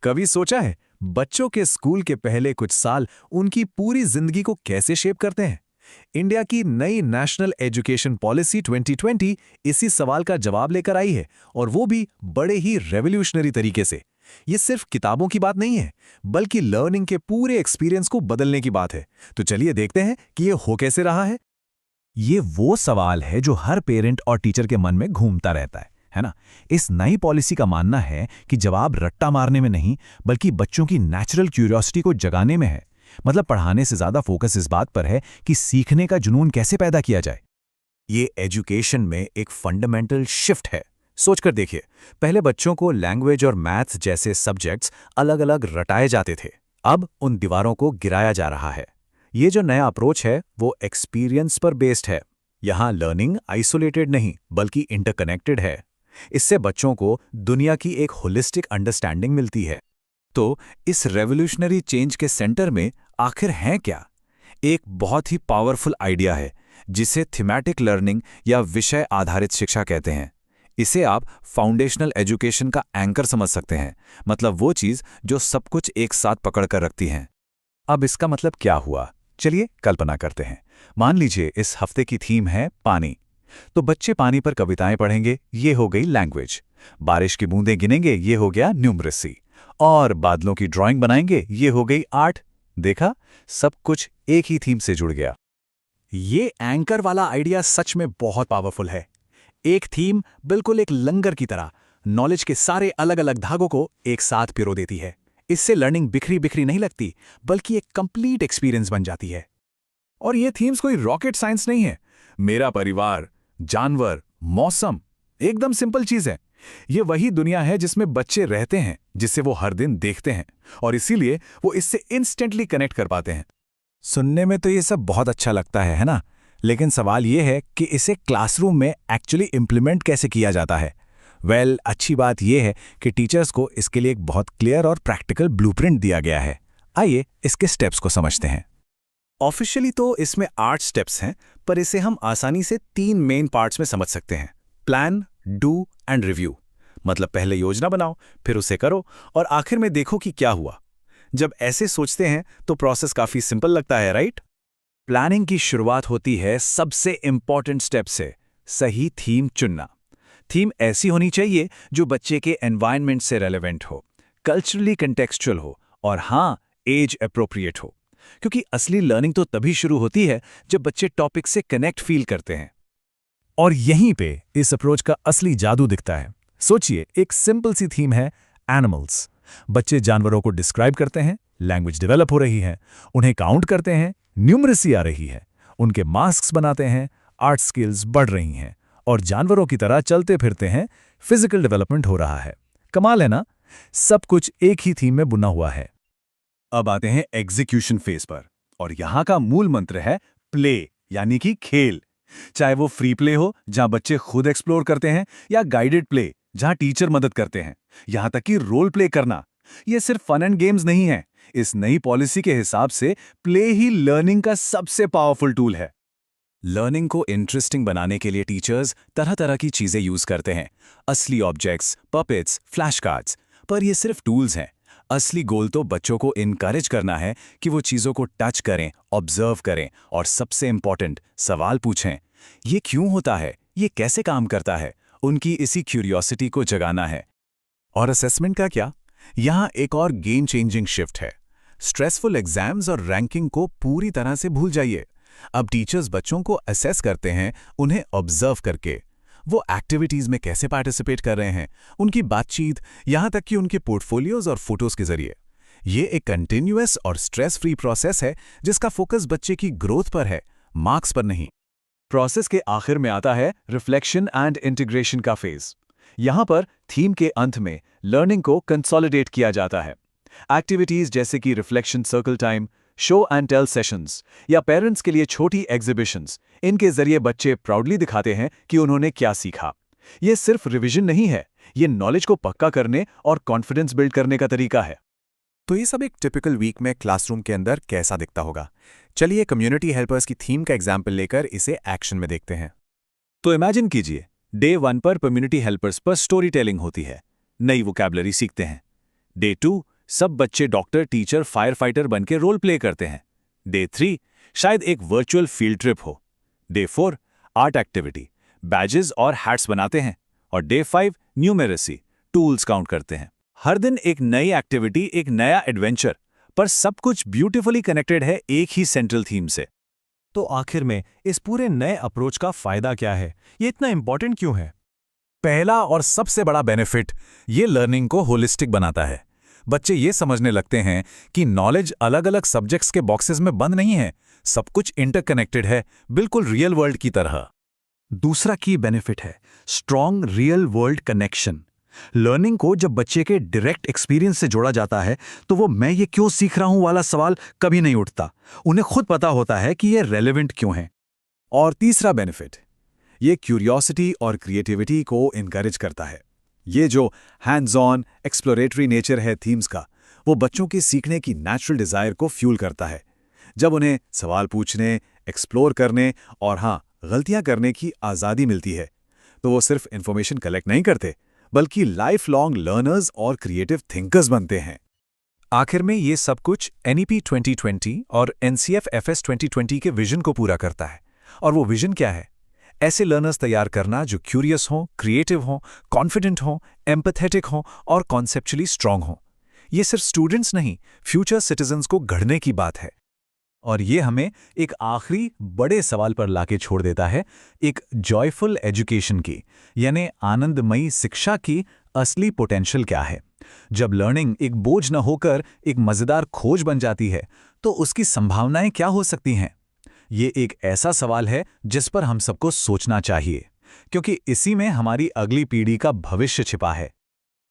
कभी सोचा है बच्चों के स्कूल के पहले कुछ साल उनकी पूरी जिंदगी को कैसे शेप करते हैं? इंडिया की नई नेशनल एजुकेशन पॉलिसी 2020 इसी सवाल का जवाब लेकर आई है, और वो भी बड़े ही रेवोल्यूशनरी तरीके से। ये सिर्फ किताबों की बात नहीं है, बल्कि लर्निंग के पूरे एक्सपीरियंस को बदलने की बात है। तो चलिए देखते हैं कि ये हो कैसे रहा है। ये वो सवाल है जो हर पेरेंट और टीचर के मन में घूमता रहता है ना? इस नई पॉलिसी का मानना है कि जवाब रट्टा मारने में नहीं, बल्कि बच्चों की नेचुरल क्यूरियोसिटी को जगाने में है। मतलब पढ़ाने से ज्यादा फोकस इस बात पर है कि सीखने का जुनून कैसे पैदा किया जाए। ये एजुकेशन में एक फंडामेंटल शिफ्ट है। सोचकर देखिए, पहले बच्चों को लैंग्वेज और मैथ्स जैसे सब्जेक्ट्स अलग अलग रटाए जाते थे। अब उन दीवारों को गिराया जा रहा है। ये जो नया अप्रोच है वो एक्सपीरियंस पर बेस्ड है। यहाँ लर्निंग आइसोलेटेड नहीं, बल्कि इंटरकनेक्टेड है। इससे बच्चों को दुनिया की एक होलिस्टिक अंडरस्टैंडिंग मिलती है। तो इस रेवोल्यूशनरी चेंज के सेंटर में आखिर है क्या? एक बहुत ही पावरफुल आइडिया है जिसे थीमैटिक लर्निंग या विषय आधारित शिक्षा कहते हैं। इसे आप फाउंडेशनल एजुकेशन का एंकर समझ सकते हैं, मतलब वो चीज जो सब कुछ एक साथ पकड़ कर रखती है। अब इसका मतलब क्या हुआ? चलिए कल्पना करते हैं। मान लीजिए इस हफ्ते की थीम है पानी। तो बच्चे पानी पर कविताएं पढ़ेंगे, ये हो गई लैंग्वेज। बारिश की बूंदें गिनेंगे, ये हो गया न्यूमरेसी। और बादलों की ड्राइंग बनाएंगे, ये हो गई आर्ट। देखा, सब कुछ एक ही थीम से जुड़ गया। ये एंकर वाला आइडिया सच में बहुत पावरफुल है। एक थीम बिल्कुल एक लंगर की तरह नॉलेज के सारे अलग अलग धागों को एक साथ पिरो देती है। इससे लर्निंग बिखरी बिखरी नहीं लगती, बल्कि एक कंप्लीट एक्सपीरियंस बन जाती है। और ये थीम्स कोई रॉकेट साइंस नहीं है। मेरा परिवार, जानवर, मौसम, एकदम सिंपल चीज है। ये वही दुनिया है जिसमें बच्चे रहते हैं, जिसे वो हर दिन देखते हैं, और इसीलिए वो इससे इंस्टेंटली कनेक्ट कर पाते हैं। सुनने में तो ये सब बहुत अच्छा लगता है ना? लेकिन सवाल ये है कि इसे क्लासरूम में एक्चुअली इंप्लीमेंट कैसे किया जाता है। अच्छी बात यह है कि टीचर्स को इसके लिए एक बहुत क्लियर और प्रैक्टिकल ब्लूप्रिंट दिया गया है। आइए इसके स्टेप्स को समझते हैं। ऑफिशियली तो इसमें 8 स्टेप्स हैं, पर इसे हम आसानी से 3 मेन पार्ट्स में समझ सकते हैं। Plan, do and review. मतलब पहले योजना बनाओ, फिर उसे करो, और आखिर में देखो कि क्या हुआ। जब ऐसे सोचते हैं तो प्रोसेस काफी सिंपल लगता है, राइट? प्लानिंग की शुरुआत होती है सबसे इंपॉर्टेंट स्टेप से, सही थीम चुनना। थीम ऐसी होनी चाहिए जो बच्चे के एनवायरनमेंट से रेलेवेंट हो, कल्चरली कंटेक्चुअल हो, और हाँ, एज अप्रोप्रिएट हो। क्योंकि असली लर्निंग तो तभी शुरू होती है जब बच्चे टॉपिक से कनेक्ट फील करते हैं। और यहीं पे इस अप्रोच का असली जादू दिखता है। सोचिए, एक सिंपल सी थीम है एनिमल्स। बच्चे जानवरों को डिस्क्राइब करते हैं, लैंग्वेज डेवलप हो रही है। उन्हें काउंट करते हैं, न्यूमरेसी आ रही है। उनके मास्क्स बनाते हैं, आर्ट स्किल्स बढ़ रही हैं। और जानवरों की तरह चलते फिरते हैं, फिजिकल डेवलपमेंट हो रहा है। कमाल है ना? सब कुछ एक ही थीम में बुना हुआ है। अब आते हैं एग्जीक्यूशन फेज पर, और यहां का मूल मंत्र है प्ले, यानी कि खेल। चाहे वो फ्री प्ले हो जहां बच्चे खुद एक्सप्लोर करते हैं, या गाइडेड प्ले जहां टीचर मदद करते हैं, यहां तक कि रोल प्ले करना। ये सिर्फ फन एंड गेम्स नहीं है। इस नई पॉलिसी के हिसाब से प्ले ही लर्निंग का सबसे पावरफुल टूल है। लर्निंग को इंटरेस्टिंग बनाने के लिए टीचर्स तरह तरह की चीजें यूज करते हैं। असली ऑब्जेक्ट्स, पपेट्स, फ्लैश कार्ड्स। पर ये सिर्फ टूल्स हैं। असली गोल तो बच्चों को इनकरेज करना है कि वो चीजों को टच करें, ऑब्जर्व करें, और सबसे इंपॉर्टेंट, सवाल पूछें। ये क्यों होता है, ये कैसे काम करता है, उनकी इसी क्यूरियोसिटी को जगाना है। और असेसमेंट का क्या? यहां एक और गेम चेंजिंग शिफ्ट है। स्ट्रेसफुल एग्जाम्स और रैंकिंग को पूरी तरह से भूल जाइए। अब टीचर्स बच्चों को असेस करते हैं उन्हें ऑब्जर्व करके। वो एक्टिविटीज में कैसे पार्टिसिपेट कर रहे हैं, उनकी बातचीत, यहां तक कि उनके पोर्टफोलियोज और फोटोज के जरिए। ये एक कंटिन्यूअस और स्ट्रेस फ्री प्रोसेस है जिसका फोकस बच्चे की ग्रोथ पर है, मार्क्स पर नहीं। प्रोसेस के आखिर में आता है रिफ्लेक्शन एंड इंटीग्रेशन का फेज। यहां पर थीम के अंत में लर्निंग को कंसोलिडेट किया जाता है। एक्टिविटीज जैसे कि reflection circle time, show and tell sessions, या पेरेंट्स के लिए छोटी एग्जीबिशंस, इनके जरिए बच्चे प्राउडली दिखाते हैं कि उन्होंने क्या सीखा। ये सिर्फ रिवीजन नहीं है, ये नॉलेज को पक्का करने और कॉन्फिडेंस बिल्ड करने का तरीका है। तो ये सब एक टिपिकल वीक में क्लासरूम के अंदर कैसा दिखता होगा? चलिए कम्युनिटी हेल्पर्स की थीम का एग्जाम्पल लेकर इसे एक्शन में देखते हैं। तो इमेजिन कीजिए, डे 1 पर कम्युनिटी हेल्पर्स पर स्टोरी टेलिंग होती है, नई वोकैबुलरी सीखते हैं। डे 2 सब बच्चे डॉक्टर, टीचर, फायर फाइटर बन के रोल प्ले करते हैं। डे 3 शायद एक वर्चुअल फील्ड ट्रिप हो। डे 4 आर्ट एक्टिविटी, बैजेस और हैट्स बनाते हैं। और डे 5 न्यूमेरेसी, टूल्स काउंट करते हैं। हर दिन एक नई एक्टिविटी, एक नया एडवेंचर, पर सब कुछ ब्यूटीफुली कनेक्टेड है एक ही सेंट्रल थीम से। तो आखिर में इस पूरे नए अप्रोच का फायदा क्या है? ये इतना इंपॉर्टेंट क्यों है? पहला और सबसे बड़ा बेनिफिट, ये लर्निंग को होलिस्टिक बनाता है। बच्चे ये समझने लगते हैं कि नॉलेज अलग अलग सब्जेक्ट्स के बॉक्सेस में बंद नहीं है, सब कुछ इंटरकनेक्टेड है, बिल्कुल रियल वर्ल्ड की तरह। दूसरा की बेनिफिट है strong real world connection. Learning को जब बच्चे के डायरेक्ट एक्सपीरियंस से जोड़ा जाता है तो वो मैं ये क्यों सीख रहा हूं वाला सवाल कभी नहीं उठता। उन्हें खुद पता होता है कि ये रेलेवेंट क्यों है। और तीसरा बेनिफिट, ये क्यूरियोसिटी और क्रिएटिविटी को इनकरेज करता है। ये जो हैंड्स ऑन एक्सप्लोरेटरी नेचर है थीम्स का, वो बच्चों के सीखने की नेचुरल डिजायर को फ्यूल करता है। जब उन्हें सवाल पूछने, एक्सप्लोर करने और गलतियां करने की आज़ादी मिलती है, तो वो सिर्फ इंफॉर्मेशन कलेक्ट नहीं करते, बल्कि लाइफ लॉन्ग लर्नर्स और क्रिएटिव थिंकर्स बनते हैं। आखिर में ये सब कुछ NEP 2020 और NCF FS 2020 के विजन को पूरा करता है। और वो विजन क्या है? ऐसे लर्नर्स तैयार करना जो क्यूरियस हों, क्रिएटिव हों, कॉन्फिडेंट हों, एम्पैथेटिक हों और कॉन्सेप्चुअली स्ट्रांग हों। ये सिर्फ स्टूडेंट्स नहीं, फ्यूचर सिटीजन्स को गढ़ने की बात है। और ये हमें एक आखिरी बड़े सवाल पर लाके छोड़ देता है, एक जॉयफुल एजुकेशन की, यानी आनंदमयी शिक्षा की असली पोटेंशियल क्या है। जब लर्निंग एक बोझ न होकर एक मज़ेदार खोज बन जाती है, तो उसकी संभावनाएं क्या हो सकती हैं? ये एक ऐसा सवाल है जिस पर हम सबको सोचना चाहिए, क्योंकि इसी में हमारी अगली पीढ़ी का भविष्य छिपा है।